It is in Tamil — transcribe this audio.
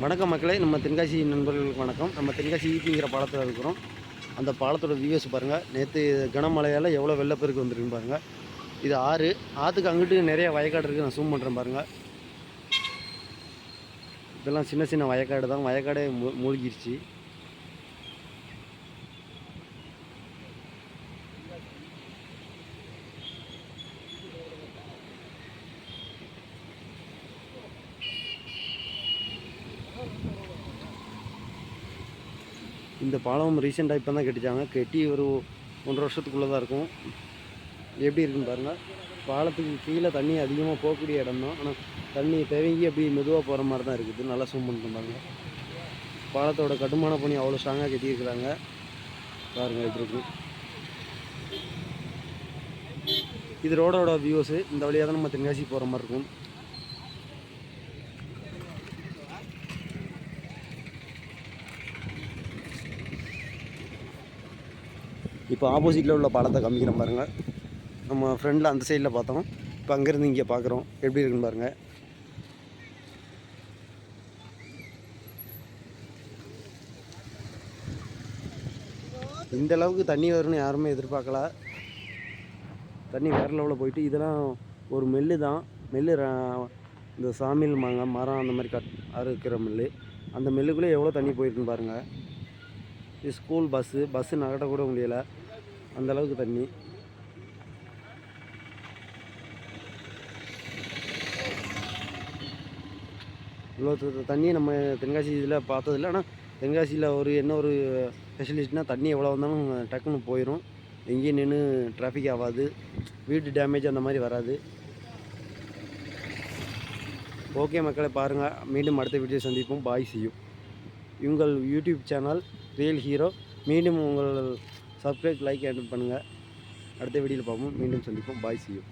வணக்கம் மக்களே, நம்ம தென்காசி நண்பர்களுக்கு வணக்கம். நம்ம தென்காசி ஈபிங்கிற பாலத்தில் இருக்கிறோம். அந்த பாலத்தோட வியூஸ் பாருங்கள். நேற்று கனமழையால் எவ்வளோ வெள்ளப்பெருக்கு வந்துருக்குன்னு பாருங்கள். இது ஆறு. ஆற்றுக்கு அங்கிட்டு நிறைய வயக்காடு இருக்குது. நான் ஜூம் பண்ணுறேன் பாருங்கள். இதெல்லாம் சின்ன சின்ன வயக்காடு தான். வயக்காடே மூழ்கிருச்சு. இந்த பாலம் ரீசெண்டாக இப்போ தான் கட்டிச்சாங்க. கட்டி ஒரு 1.5 வருஷத்துக்குள்ளே தான் இருக்கும். எப்படி இருக்குன்னு பாருங்கள். பாலத்துக்கு கீழே தண்ணி அதிகமாக போகக்கூடிய இடம் தான். ஆனால் தண்ணி தேவைங்கி அப்படி மெதுவாக போகிற மாதிரி தான் இருக்குது. நல்லா ஜூம் பண்ணிட்டு பாருங்கள். பாலத்தோட கட்டுமான பணி அவ்வளோ ஸ்ட்ராங்காக கட்டியிருக்கிறாங்க பாருங்கள். இது இருக்குது. இது ரோடோட வியூஸு. இந்த வழியாக தான் நம்ம தென்காசி போகிற மாதிரி இருக்கும். இப்போ ஆப்போசிட்டில் உள்ள பாலத்தை காமிக்கிறேன் பாருங்கள். நம்ம ஃப்ரெண்டில் அந்த சைடில் பார்த்தோம். இப்போ அங்கேருந்து இங்கே பார்க்குறோம். எப்படி இருக்குன்னு பாருங்கள். இந்த அளவுக்கு தண்ணி வரும்னு யாருமே எதிர்பார்க்கல. தண்ணி வேறு லெவலில் போயிட்டு, இதெல்லாம் ஒரு மில்லு தான். மில்லு இந்த சாமில் மரம் அந்த மாதிரி அறுக்கிற மில்லு. அந்த மில்லுக்குள்ளே எவ்வளோ தண்ணி போயிருக்குன்னு பாருங்கள். இது ஸ்கூல் பஸ்ஸு நகட்டக்கூட முடியலை, அந்தளவுக்கு தண்ணி. இவ்வளோ தண்ணியை நம்ம தென்காசி இதில் பார்த்ததில்ல. ஆனால் தென்காசியில் என்ன ஒரு ஸ்பெஷலிஸ்ட்னால், தண்ணி எவ்வளோ வந்தாலும் டக்குன்னு போயிடும். எங்கேயும் நின்று டிராஃபிக் ஆகாது, வீட்டு டேமேஜ் அந்த மாதிரி வராது. ஓகே மக்களை, பாருங்கள். மீண்டும் அடுத்த வீடியோ சந்திப்போம். பாய், see you. உங்கள் யூடியூப் சேனல் ரியல் ஹீரோ. மீண்டும் உங்கள் சப்ஸ்கிரைப், லைக், அண்ட் பண்ணுங்கள். அடுத்த வீடியோவில் பார்ப்போம். மீண்டும் சந்திப்போம். பாய், see you.